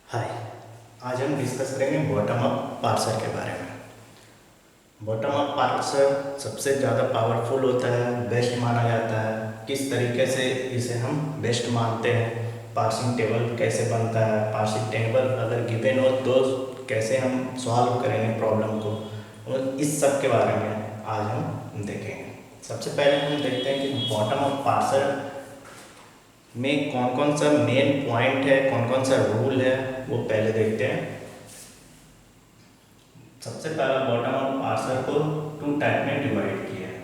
हाय। आज हम डिस्कस करेंगे बॉटम अप पार्सर के बारे में। बॉटम अप पार्सर सबसे ज़्यादा पावरफुल होता है, बेस्ट माना जाता है। किस तरीके से इसे हम बेस्ट मानते हैं, पार्सिंग टेबल कैसे बनता है, पार्सिंग टेबल अगर गिवन हो तो कैसे हम सॉल्व करेंगे प्रॉब्लम को, और इस सब के बारे में आज हम देखेंगे। सबसे पहले हम देखते हैं कि बॉटम अप पार्सर में कौन कौन सा मेन पॉइंट है, कौन कौन सा रूल है, वो पहले देखते हैं। सबसे पहला बॉटम अप पार्सर को टू टाइप में डिवाइड किया है।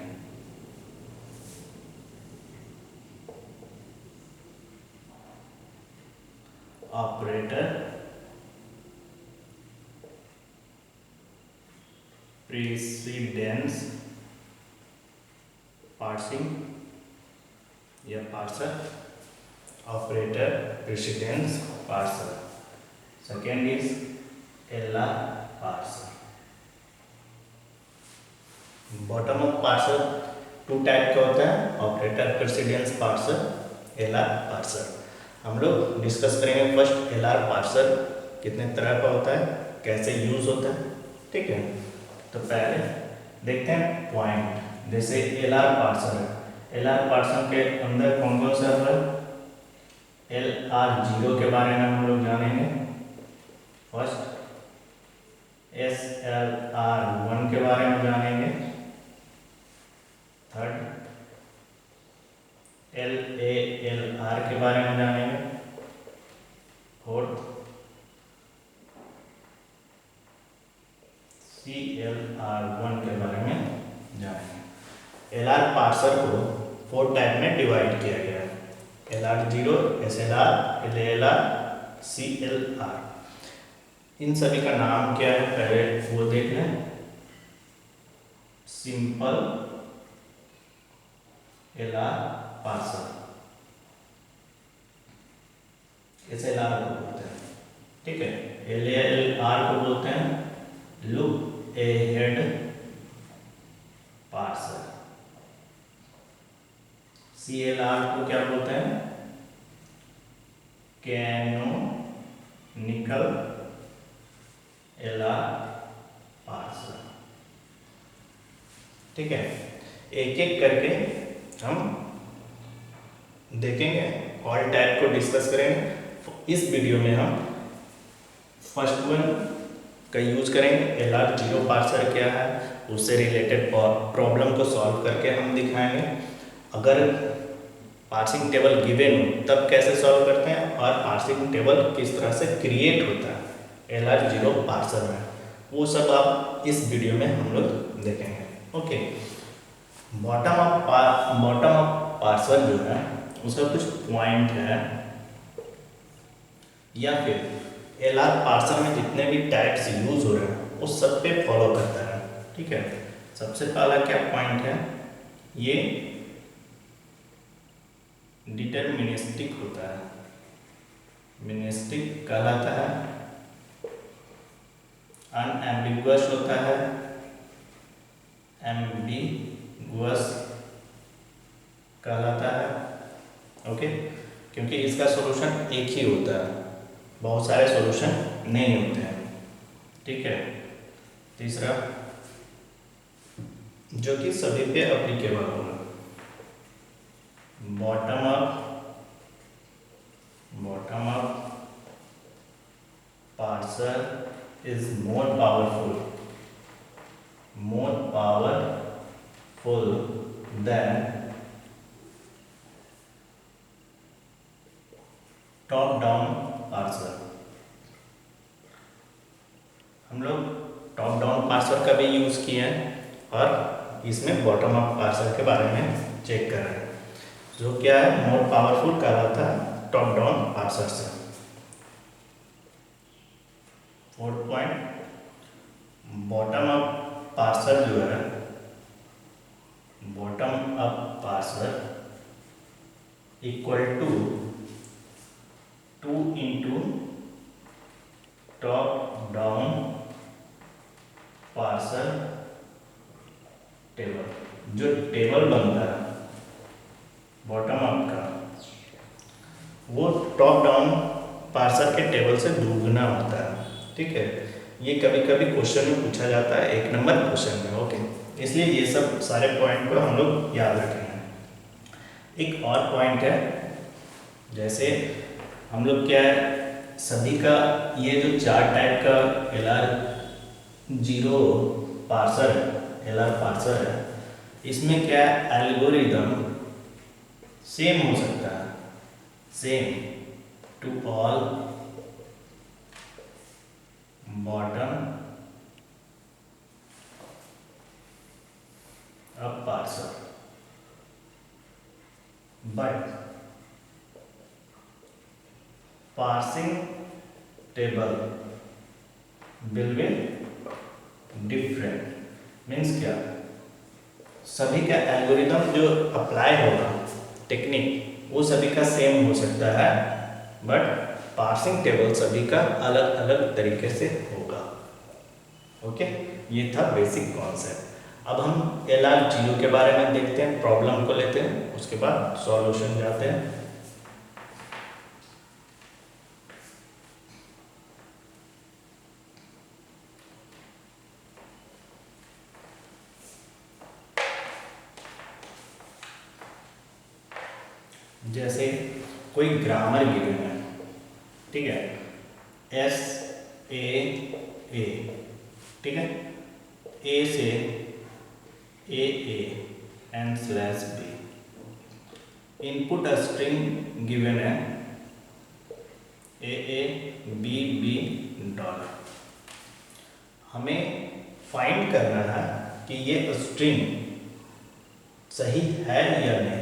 ऑपरेटर प्रेसिडेंस पार्सिंग या parser, operator precedence parser. Second is LR parser. Bottom up parser two type का होता है, operator precedence parser, LR parser. हम लोग डिस्कस करेंगे फर्स्ट एलआर पार्सर कितने तरह का होता है, कैसे यूज होता है। ठीक है, तो पहले देखते हैं पॉइंट। जैसे एलआर पार्सर है, एलआर पार्सर के अंदर कौन कौन सा है। एलआर जीरो के बारे में हम लोग जानेंगे फर्स्ट। एसएलआर वन के बारे में जानेंगे थर्ड। एलएएलआर के बारे में जानेंगे फोर्थ। सीएलआर वन के बारे में जानेंगे। एलआर पार्सर को फोर टाइप में डिवाइड किया गया है। LR zero, SLR, LALR, CLR. इन सभी का नाम क्या है पहले वो देख लें। सिंपल एलआर पार्सर, एसएलआर को बोलते हैं। ठीक है, एलएएलआर को बोलते हैं लुक अहेड पार्सर। सीएलआर को क्या बोलते हैं, कैनोनिकल एलआर पार्सर। ठीक है, एक एक करके हम देखेंगे, ऑल टाइप को डिस्कस करेंगे। इस वीडियो में हम फर्स्ट वन का यूज करेंगे। एलआर जीरो पार्सर क्या है, उससे रिलेटेड प्रॉब्लम को सॉल्व करके हम दिखाएंगे। अगर पार्सिंग टेबल गिवन हो तब कैसे सॉल्व करते हैं, और पार्सिंग टेबल किस तरह से क्रिएट होता है एलआर जीरो पार्सर में, वो सब आप इस वीडियो में हम लोग देखेंगे। ओके, बॉटम अप पार्सर जो है उसका कुछ पॉइंट है, या फिर एलआर पार्सर में जितने भी टाइप्स यूज हो रहे हैं उस सब पे फॉलो करता है। ठीक है, सबसे पहला क्या पॉइंट है, ये डिटरमिनिस्टिक होता है, मिनिस्टिक कहलाता है, अनएम्बिगुअस होता है, एम्बिगुअस कहलाता है। ओके, क्योंकि इसका सॉल्यूशन एक ही होता है, बहुत सारे सॉल्यूशन नहीं होते हैं। ठीक है, तीसरा जो कि सभी पे एप्लीकेबल होगा, bottom up parser is more powerful than top down parser. हम लोग टॉप डाउन पार्सर का भी यूज किए हैं और इसमें बॉटम अप पार्सर के बारे में चेक कर रहे हैं, जो क्या है मोर पावरफुल कहलाता है टॉप डाउन पार्सर से। Fourth point, bottom up parser जो है, bottom up parser equal to 2 into top down parser table. जो टेबल बनता है बॉटम अप का, वो टॉप डाउन पार्सर के टेबल से दुगना होता है। ठीक है, ये कभी कभी क्वेश्चन में पूछा जाता है 1 नंबर क्वेश्चन में। ओके, इसलिए ये सब सारे पॉइंट को हम लोग याद रखेंगे। एक और पॉइंट है, जैसे हम लोग क्या है, सभी का ये जो 4 टाइप का LR0 पार्सर है, LR पार्सर है, इसमें क्या है, एल्गोरिदम सेम हो सकता है, same to all bottom up parser, but parsing table will be different. Means क्या, सभी का एल्गोरिदम जो अप्लाई होगा, टेक्निक, वो सभी का सेम हो सकता है, बट पार्सिंग टेबल सभी का अलग अलग तरीके से होगा। ओके, ये था बेसिक कॉन्सेप्ट। अब हम LR0 के बारे में देखते हैं, प्रॉब्लम को लेते हैं, उसके बाद सॉल्यूशन जाते हैं। जैसे कोई ग्रामर गिवन है, ठीक है, SAA, ठीक है, A से AA n/B, input string given है AABB डॉलर। हमें फाइंड करना है कि ये स्ट्रिंग सही है या नहीं।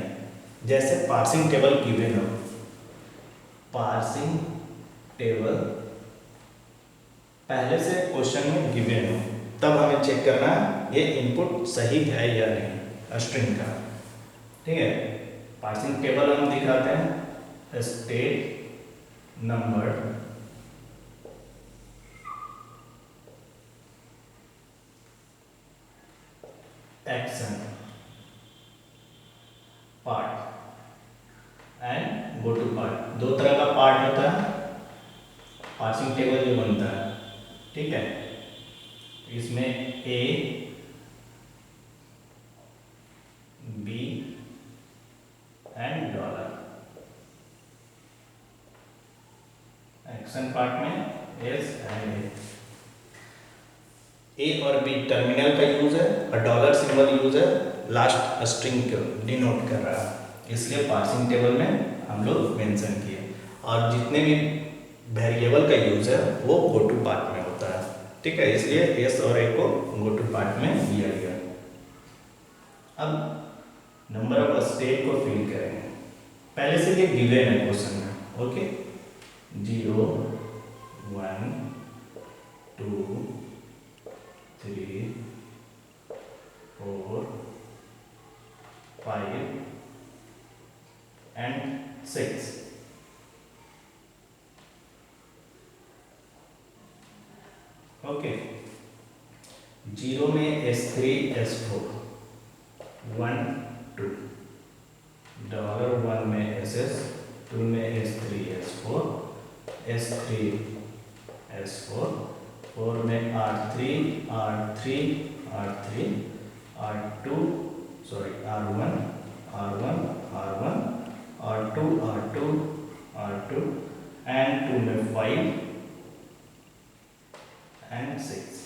जैसे पार्सिंग टेबल गिवन हो, पार्सिंग टेबल पहले से क्वेश्चन में गिवन हो, तब हमें चेक करना है ये इनपुट सही है या नहीं स्ट्रिंग का। ठीक है, पार्सिंग टेबल हम दिखाते हैं, state number, action, part and go to part. 2 तरह का पार्ट होता है पार्सिंग टेबल जो बनता है। ठीक है, इसमें A, B and dollar. Action part में S एंड A और B टर्मिनल का यूज है और डॉलर सिंबल यूज है लास्ट स्ट्रिंग को डिनोट कर रहा है, इसलिए पार्सिंग टेबल में हम लोग मेंशन किए। और जितने भी वेरिएबल का यूज है वो गो टू पार्ट में होता है। ठीक है, इसलिए S और A को गो टू पार्ट में दिया गया। अब नंबर ऑफ स्टेट को फिल करेंगे। पहले से ये गिवन है क्वेश्चन में। Okay, 0 1 2 3 4 5 and 6। ओके, 0 में S3 S4 1 2, $1 में SS, 2 में S3 S4, S3 S4, 4 में R3 R3 R3, R2 sorry R1 R1 R1, R2 R2 R2 and 2 में 5 एंड 6।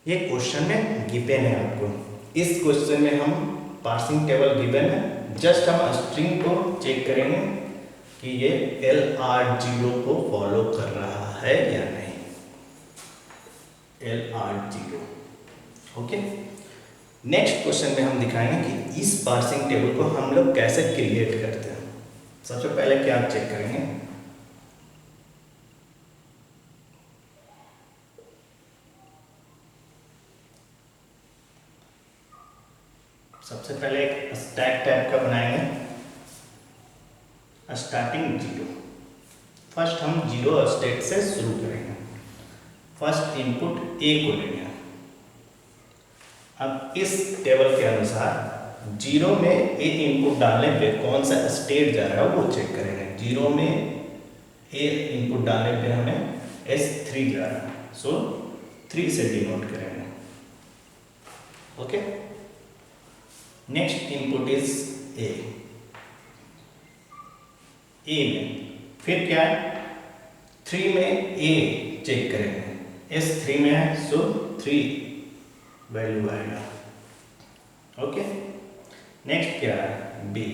ये क्वेश्चन में गिवन है आपको। इस क्वेश्चन में हम पार्सिंग टेबल गिवन है, जस्ट हम स्ट्रिंग को चेक करेंगे कि ये LR0 को फॉलो कर रहा है या नहीं। LR0। ओके, नेक्स्ट क्वेश्चन में हम दिखाएंगे कि इस पार्सिंग टेबल को हम लोग कैसे क्रिएट करते हैं। सबसे पहले क्या चेक करेंगे, सबसे पहले एक स्टैक टाइप का बनाएंगे, स्टार्टिंग 0। फर्स्ट हम 0 स्टेट से शुरू करेंगे। फर्स्ट इनपुट A को लेंगे। अब इस टेबल के अनुसार 0 में A इनपुट डालने पे कौन सा स्टेट जा रहा है वो चेक करेंगे। 0 में ए इनपुट डालने पे हमें S3 जा रहा है, सो 3 से डिनोट करेंगे। Okay, next input is A. A में फिर क्या है, 3 में ए चेक करेंगे, S3 में है, सो 3 वैल्यू आएगा। ओके, नेक्स्ट क्या है, बी।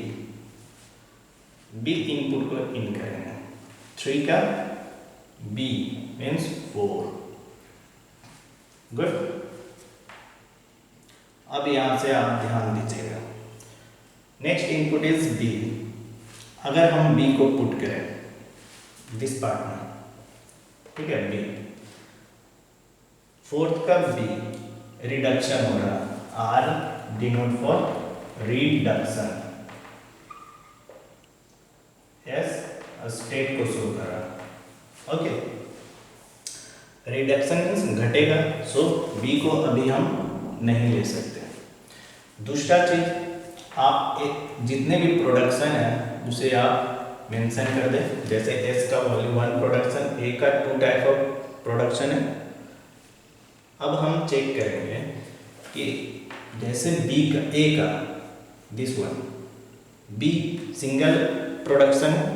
बी इनपुट को इन करेंगे, 3 का बी मीन्स 4। गुड, अब यहां से आप ध्यान दीजिएगा, नेक्स्ट इनपुट इज बी। अगर हम बी को पुट करें दिस पार्ट में, ठीक है, बी, फोर्थ का बी रिडक्शन हो रहा, R denote for reduction, S state को शो कर रहा। ओके, रिडक्शन मीन्स घटेगा, सो बी को अभी हम नहीं ले सकते। दूसरा चीज, आप जितने भी प्रोडक्शन है उसे आप मेंशन कर दें, जैसे एस का वैल्यू 1 प्रोडक्शन, ए का 2 टाइप ऑफ प्रोडक्शन है। अब हम चेक करेंगे कि जैसे बी का, ए का this one, B single production है,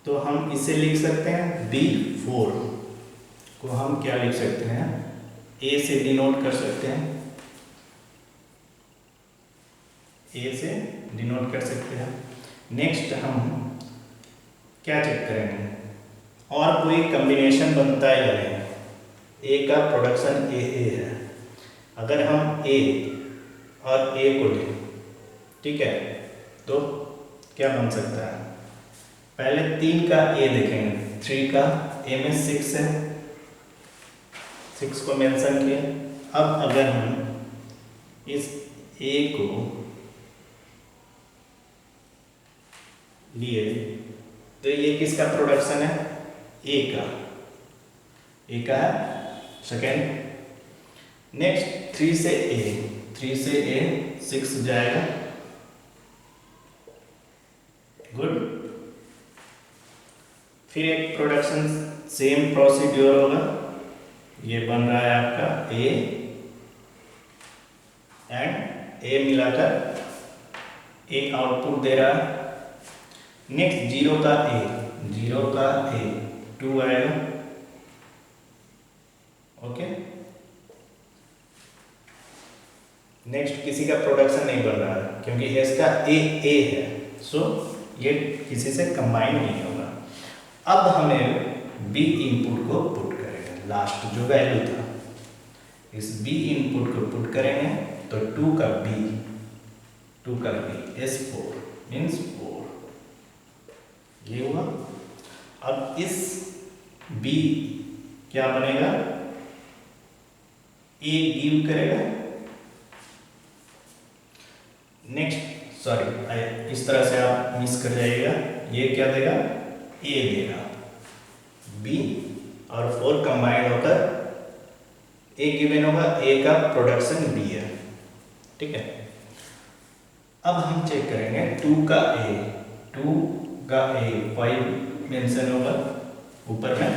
तो हम इसे लिख सकते हैं B4 को हम क्या लिख सकते हैं, ए से डिनोट कर सकते हैं, ए से डिनोट कर सकते हैं। नेक्स्ट हम क्या चेक करेंगे, और कोई कॉम्बिनेशन बनता है या नहीं। ए का प्रोडक्शन ए है, अगर हम ए और ए को लें, ठीक है, तो क्या बन सकता है, पहले 3 का ए देखेंगे, 3 का ए में 6 है, 6 को मेंशन किया। अब अगर हम इस ए को लिए तो ये किसका प्रोडक्शन है, ए का, ए का है सेकेंड। नेक्स्ट 3 से ए, 3 से ए 6 जाएगा। गुड, फिर एक प्रोडक्शन सेम प्रोसीड्यूर होगा, ये बन रहा है आपका ए एंड ए मिलाकर एक आउटपुट दे रहा है। नेक्स्ट 0 का ए, 0 का ए 2 आएगा। ओके, नेक्स्ट किसी का प्रोडक्शन नहीं बन रहा है क्योंकि इसका ए है, सो ये किसी से कंबाइन नहीं होगा। अब हमें बी इनपुट को पुट करेंगे, लास्ट जो वैल्यू था, इस बी इनपुट को पुट करेंगे, तो 2 का बी S4 मीन्स 4, ये हुआ। अब इस बी क्या बनेगा, ए गिव करेगा। नेक्स्ट, सॉरी, इस तरह से आप मिस कर जाइएगा, ये क्या देगा, ए देगा, बी और 4 कंबाइंड होकर ए गिवन होगा, ए का प्रोडक्शन बी है, ठीक है। अब हम चेक करेंगे 2 का ए, 5 मेंशन होगा ऊपर में।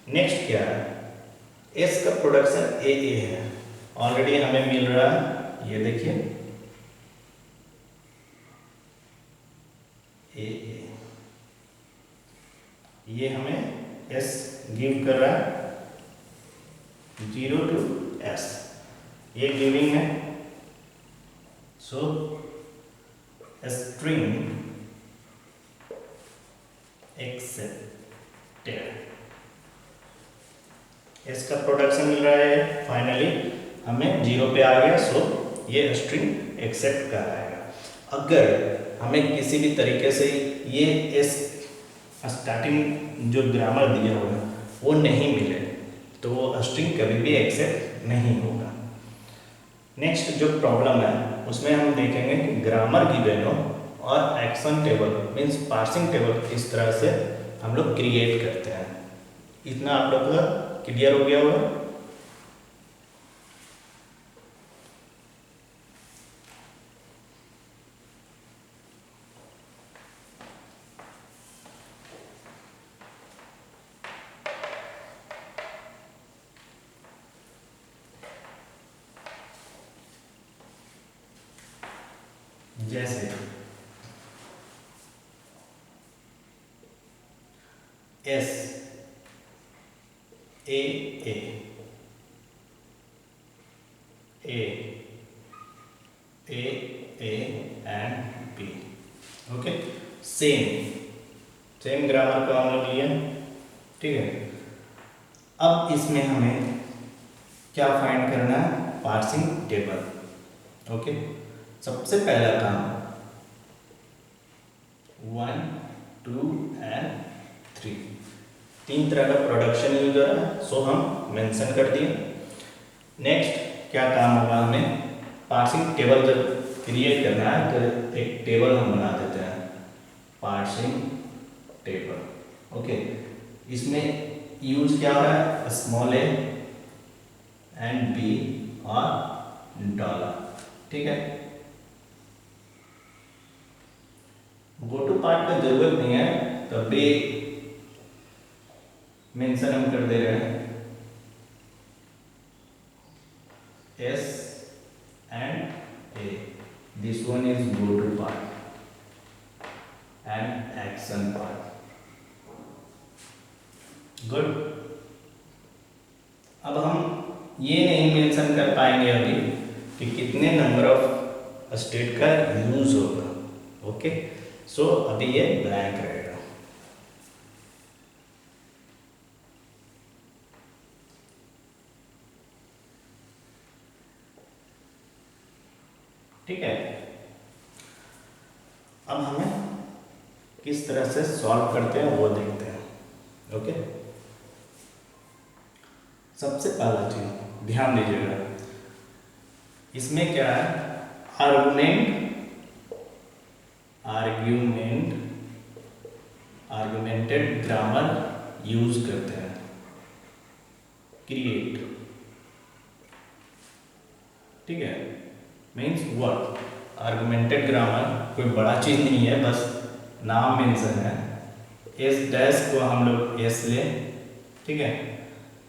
नेक्स्ट क्या है, एस का प्रोडक्शन ए है, ऑलरेडी हमें मिल रहा है, ये देखिए ए, ये हमें एस गिव कर रहा है, 0 to S, ये गिविंग है, सो स्ट्रिंग एक्सेप्टेड, एस का प्रोडक्शन मिल रहा है, फाइनली हमें 0 पे आ गया, सो ये स्ट्रिंग एक्सेप्ट कर आएगा। अगर हमें किसी भी तरीके से ये एस स्टार्टिंग जो ग्रामर दिया होगा वो नहीं मिले, तो वो स्ट्रिंग कभी भी एक्सेप्ट नहीं होगा। नेक्स्ट जो प्रॉब्लम है उसमें हम देखेंगे कि ग्रामर गिवन हो और action table means parsing table किस तरह से हम लोग क्रिएट करते हैं। इतना आप लोग का क्लियर हो गया होगा। जैसे S A A A A A and B. Okay, same grammar को हम लोग लिए, ठीक है। अब इसमें हमें क्या फाइंड करना है? Parsing table. ओके, सबसे पहला काम 1 2 एंड 3 तीन तरह का प्रोडक्शन यूज हो रहा है, सो हम मेंशन कर दिए। नेक्स्ट क्या काम होगा? हमें पार्सिंग टेबल जब क्रिएट करना है तो एक टेबल हम बना देते हैं, पार्सिंग टेबल। ओके, इसमें यूज क्या हो रहा है? स्मॉल ए एंड बी और डॉलर, ठीक है। गो टू पार्ट का जरूरत नहीं है, तब भी मेंशन हम कर दे रहे हैं S and A. This one is go to part and action part. Good. अब हम ये नहीं मेंशन कर पाएंगे अभी कि कितने नंबर ऑफ स्टेट का यूज होगा। ओके, सो अभी ये ब्लैंक रहेगा। ठीक है, अब हमें किस तरह से सॉल्व करते हैं वो देखते हैं। ओके, सबसे पहला चीज ध्यान दीजिएगा, इसमें क्या है? आर्गुमेंटेड ग्रामर यूज करते हैं। क्रिएट, ठीक है, मीन्स व्हाट? आर्गुमेंटेड ग्रामर कोई बड़ा चीज नहीं है, बस नाम मेंशन है। एस डैश को हम लोग एस ले, ठीक है,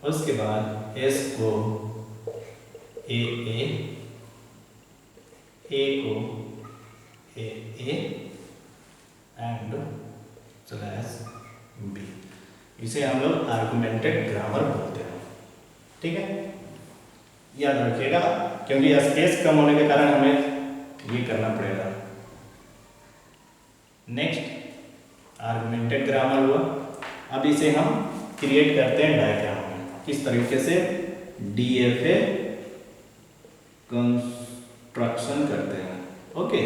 उसके बाद एस को ए को ए एंड स्लैश बी। इसे हम लोग आर्गुमेंटेड ग्रामर बोलते हैं, ठीक है। याद रखिएगा, क्योंकि स्पेस कम होने के कारण हमें ये करना पड़ेगा। नेक्स्ट आर्गुमेंटेड ग्रामर हुआ। अब इसे हम क्रिएट करते हैं डायग्राम में। किस तरीके से? DFA कंस्ट्रक्शन करते हैं। ओके,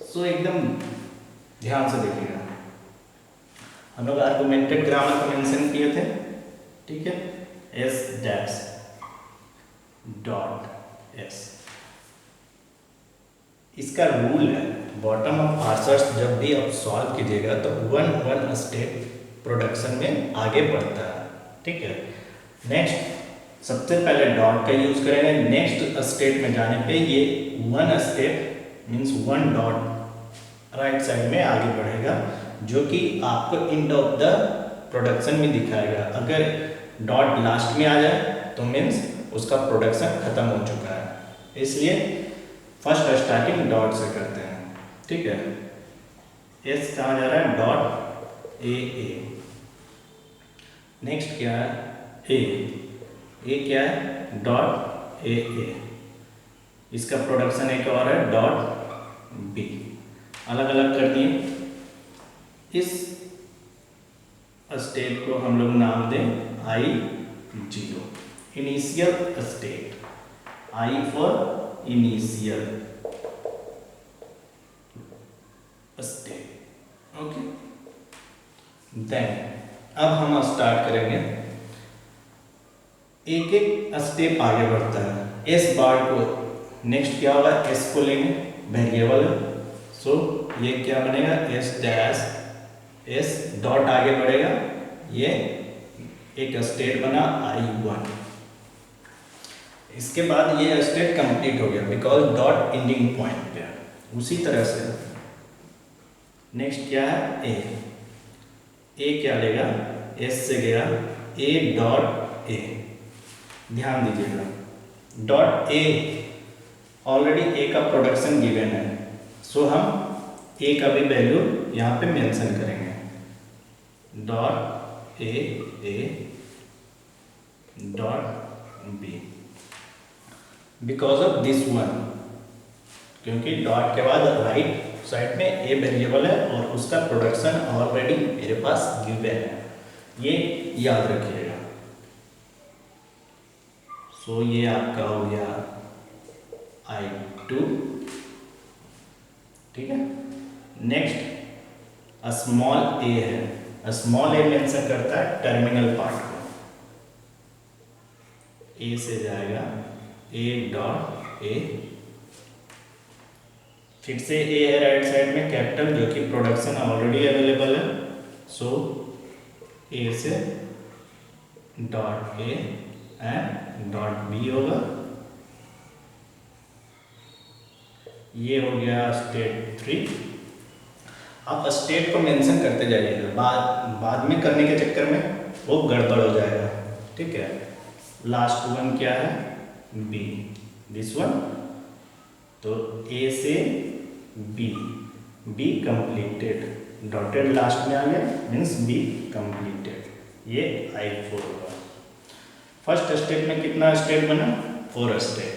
सो एकदम ध्यान से देखिएगा। हम लोग आर्गुमेंटेड ग्रामर को मेंशन किए थे, ठीक है, एस डैश डॉट एस। इसका रूल है, बॉटम ऑफ पार्सर्स जब भी आप सॉल्व कीजिएगा तो वन स्टेप प्रोडक्शन में आगे बढ़ता है, ठीक है। नेक्स्ट सबसे पहले डॉट का यूज करेंगे, नेक्स्ट स्टेप में जाने पे ये one step means one dot right side में आगे बढ़ेगा, जो कि आपको एंड ऑफ द प्रोडक्शन में दिखाएगा। अगर डॉट लास्ट में आ जाए तो मीन्स उसका प्रोडक्शन खत्म हो चुका है, इसलिए फर्स्ट स्टार्टिंग डॉट से करते हैं, ठीक है। एस कहाँ जा रहा है? Dot A. नेक्स्ट क्या है? ए क्या है? Dot A. इसका प्रोडक्शन एक और है डॉट बी। अलग अलग कर दिए। इस स्टेट को हम लोग नाम दें I0, initial state. I for initial state. Okay, then अब हम स्टार्ट करेंगे, एक एक स्टेप आगे बढ़ता है। एस बार को नेक्स्ट क्या होगा? एस को लेंगे, वेरिएबल है, सो ये क्या बनेगा? एस डैश एस डॉट आगे बढ़ेगा, ये एक स्टेट बना I1। इसके बाद ये स्टेट कंप्लीट हो गया बिकॉज डॉट एंडिंग पॉइंट पे है। उसी तरह से नेक्स्ट क्या है? ए क्या लेगा? एस से गया ए डॉट ए। ध्यान दीजिएगा, डॉट ए ऑलरेडी ए का प्रोडक्शन गिवन है, सो हम ए का भी वैल्यू यहाँ पे मेंशन करेंगे, dot A dot B because of this one, क्योंकि डॉट के बाद राइट साइड में ए वेरिएबल है और उसका प्रोडक्शन ऑलरेडी मेरे पास गिवन है, ये याद रखिएगा। सो ये आपका हो गया I2, ठीक है। नेक्स्ट स्मॉल ए है, स्मॉल ए मेंशन करता है टर्मिनल पार्ट को, ए से जाएगा ए डॉट ए, फिर से ए है राइट साइड में कैपिटल, जो कि प्रोडक्शन ऑलरेडी अवेलेबल है, सो ए से dot A and dot B होगा। ये हो गया स्टेट 3। आप स्टेट को मेंशन करते जाइएगा, बाद में करने के चक्कर में वो गड़बड़ हो जाएगा, ठीक है। लास्ट वन क्या है, बी, दिस वन, तो ए से B, B completed, dotted last में आ गया, मीन्स बी कंप्लीटेड, ये I4 होगा। फर्स्ट स्टेप में कितना स्टेट बना, 4 स्टेट,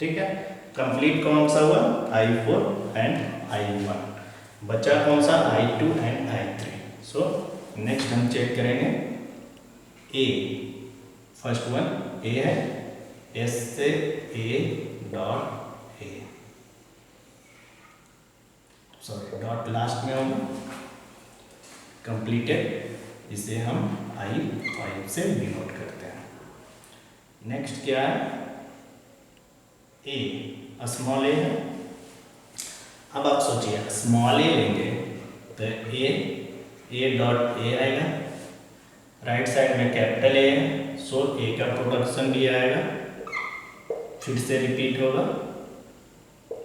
ठीक है। कंप्लीट कौन सा हुआ, I4 एंड I1, बचा कौन सा, I2 and I3। So next हम चेक करेंगे ए, फर्स्ट वन ए है, एस से ए dot A, sorry dot last में होगा, कंप्लीटेड, इसे हम I5 से डिनोट करते हैं। नेक्स्ट क्या है, ए, स्मॉल ए है। अब आप सोचिए स्मॉल ए लेंगे तो ए डॉट ए आएगा, राइट साइड में कैपिटल ए है, सो ए का प्रोडक्शन भी आएगा, फिर से रिपीट होगा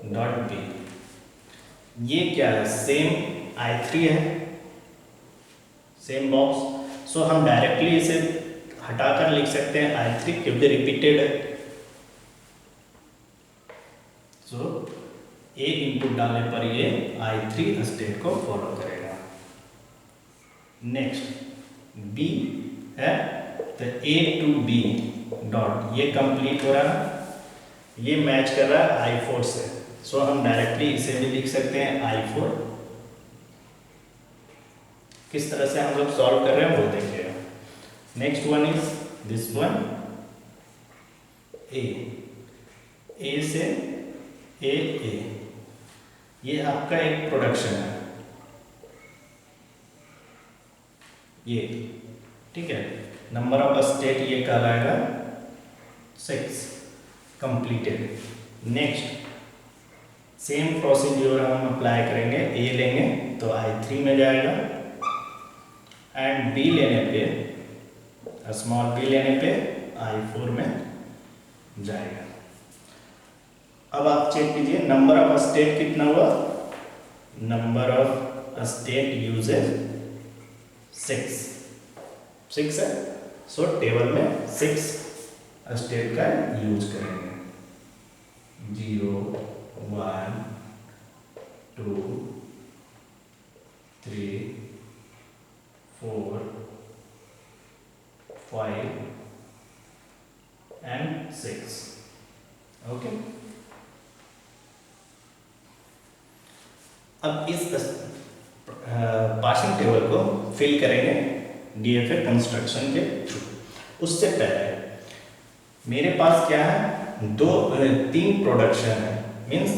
डॉट बी। ये क्या है, सेम I3 है, सेम बॉक्स, सो हम डायरेक्टली इसे हटाकर लिख सकते हैं I3, क्योंकि रिपीटेड है। सो ए इनपुट डालने पर ये I3 स्टेट को फॉलो करेगा। नेक्स्ट बी है, तो ए टू बी डॉट, ये कंप्लीट हो रहा है, ये मैच कर रहा है I4 से, सो हम डायरेक्टली इसे भी लिख सकते हैं I4। किस तरह से हम लोग सॉल्व कर रहे हैं वो देखिएगा। Next one is this one, A से ए, ये आपका एक प्रोडक्शन है, ये, ठीक है। नंबर ऑफ स्टेट ये कहलाएगा 6, कंप्लीटेड। नेक्स्ट सेम प्रोसीजर हम अप्लाई करेंगे, ए लेंगे तो I3 में जाएगा, एंड बी लेने पे, स्मॉल बी लेने पे I4 में जाएगा। अब आप चेक कीजिए नंबर ऑफ स्टेट कितना हुआ, नंबर ऑफ स्टेट यूजेज 6 है, सो टेबल में 6 स्टेट का यूज करेंगे, 0 1 2 3 4 5 एंड 6, ओके। अब इस पार्सिंग टेबल को फिल करेंगे DFA कंस्ट्रक्शन के थ्रू। उससे पहले मेरे पास क्या है, 3 प्रोडक्शन है, मीन्स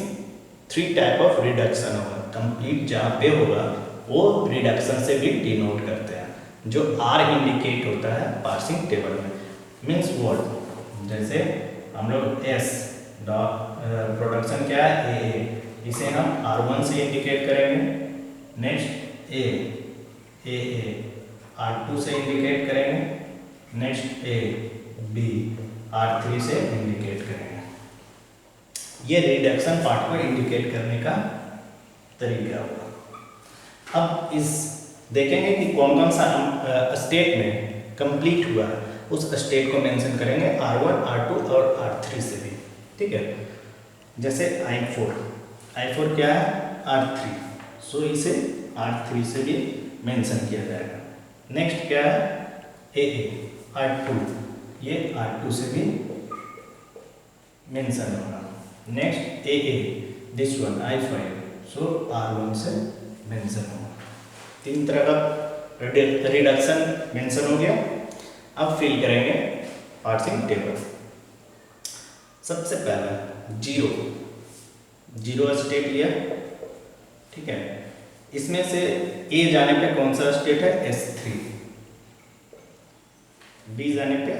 3 टाइप ऑफ रिडक्शन होगा। कंप्लीट जहाँ पे होगा वो रिडक्शन से भी डिनोट करते हैं, जो R इंडिकेट होता है पार्सिंग टेबल में, मीन्स व्हाट, जैसे हम लोग S प्रोडक्शन क्या है, A, इसे हम R1 से इंडिकेट करेंगे। नेक्स्ट A R2 से इंडिकेट करेंगे। नेक्स्ट B R3 से इंडिकेट करेंगे। ये रिडक्शन पार्ट को इंडिकेट करने का तरीका होगा। अब इस देखेंगे कि कौन कौन सा स्टेट में कंप्लीट हुआ है, उस स्टेट को मेंशन करेंगे R1 R2 और R3 से भी, ठीक है। जैसे I4 क्या है, R3, सो इसे R3 से भी मेंशन किया जाएगा। नेक्स्ट क्या है AA R2, ये R2 से भी मेंशन होगा। Next AA this one I5, so R1 से मेंशन होगा। तीन तरह का रिडक्शन मेंशन हो गया। अब फिल करेंगे पार्सिंग टेबल। सबसे पहला जीरो स्टेट लिया, ठीक है। इसमें से A जाने पे कौन सा स्टेट है S3, B जाने पे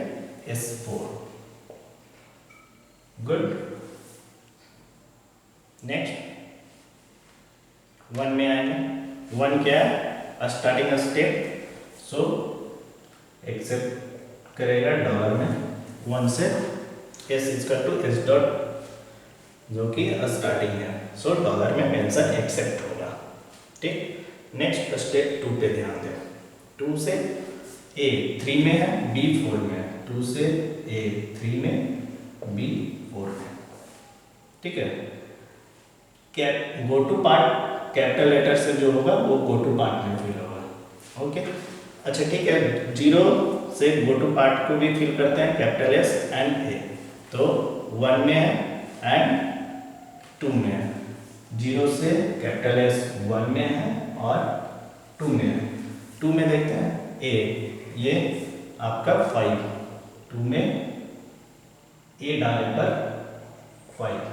S4, गुड। नेक्स्ट 1 में आएंगे। 1 क्या है स्टार्टिंग स्टेट, सो एक्सेप्ट करेगा डॉलर में 1 से S equal to S dot जो कि स्टार्टिंग है, सो डॉलर में मेंशन एक्सेप्ट होगा, ठीक। नेक्स्ट स्टेप 2 पे ध्यान दें। 2 से A 3 में है, B 4 में है। 2 से A 3 में, B 4 में, ठीक है। Go to part capital letter से जो होगा वो गो टू पार्ट में फिल होगा, ओके। अच्छा ठीक है, 0 से गो टू पार्ट को भी फिल करते हैं कैपिटल S एंड A। तो 1 में है एंड 2 में है। 0 से कैपिटल S 1 में है और 2 में है। 2 में देखते हैं A, ये आपका 5, 2 में A डालने पर 5।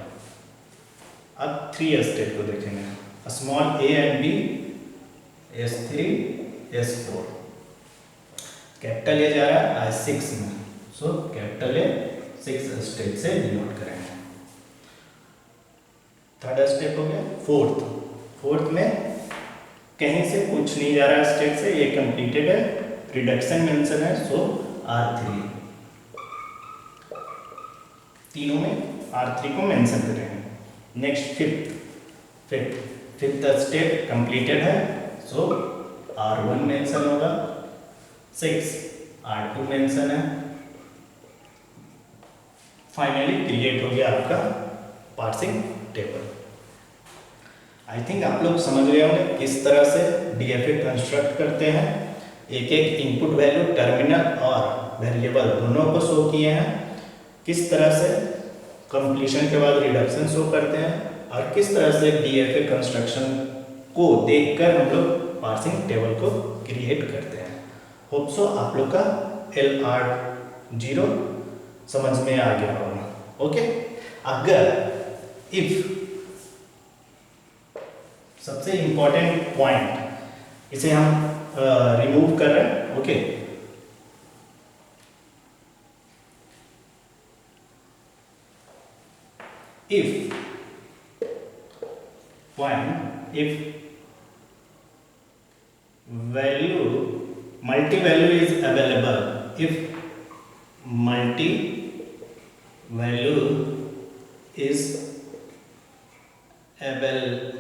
अब 3 स्टेप को देखेंगे, small A and B S3 S4। Capital A जा रहा है 6 में, सो कैपिटल A 6 स्टेप से डिनोट करेंगे। थर्ड स्टेप हो गया फोर्थ में कहीं से कुछ नहीं जा रहा है स्टेप से, ये कंप्लीटेड है, रिडक्शन मेंशन है, सो R3। तीनों में R3 को मेंशन करेंगे। नेक्स्ट फिफ्थ स्टेप कंप्लीटेड है, सो R1 मेंशन होगा। 6 R2 मेंशन है। फाइनली क्रिएट हो गया आपका पार्सिंग टेबल। आई थिंक आप लोग समझ गए होंगे किस तरह से DFA कंस्ट्रक्ट करते हैं। एक इनपुट वैल्यू टर्मिनल और वेरिएबल दोनों को शो किए हैं, किस तरह से कंप्लीशन के बाद रिडक्शन शो करते हैं और किस तरह से DFA कंस्ट्रक्शन को देखकर हम लोग पार्सिंग टेबल को क्रिएट करते हैं। होप सो आप लोग का LR0 समझ में आ गया होगा, ओके। अगर इफ सबसे इंपॉर्टेंट पॉइंट इसे हम रिमूव कर रहे हैं, okay. If value multi value is available, if multi value is available,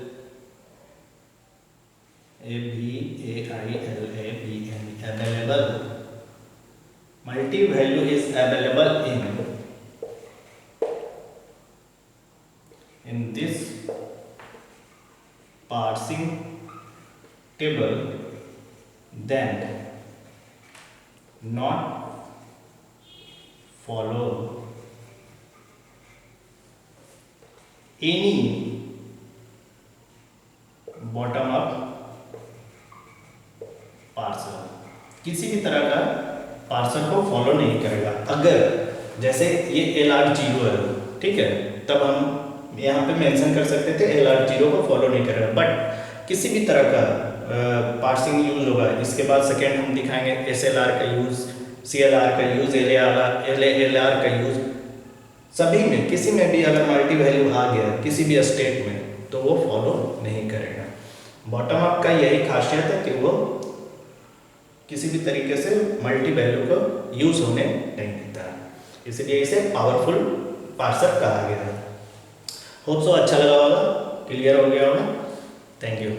available, multi value is available in this parsing table, then not follow any bottom up parser, किसी भी तरह का parser को फॉलो नहीं करेगा। अगर जैसे ये LR0 है, ठीक है, तब हम यहाँ पे मेंशन कर सकते थे LR0 को फॉलो नहीं करेगा, बट किसी भी तरह का पार्सिंग यूज होगा। इसके बाद सेकेंड हम दिखाएंगे SLR का यूज, CLR का यूज, LR का यूज, सभी में किसी में भी अगर मल्टी वैल्यू आ गया किसी भी स्टेट में तो वो फॉलो नहीं करेगा। बॉटम अप का यही खासियत है कि वो किसी भी तरीके से मल्टी वैल्यू को यूज होने नहीं देता है, इसलिए इसे पावरफुल पार्सर कहा गया है। होप सो अच्छा लगा होगा, क्लियर हो गया होगा। Thank you.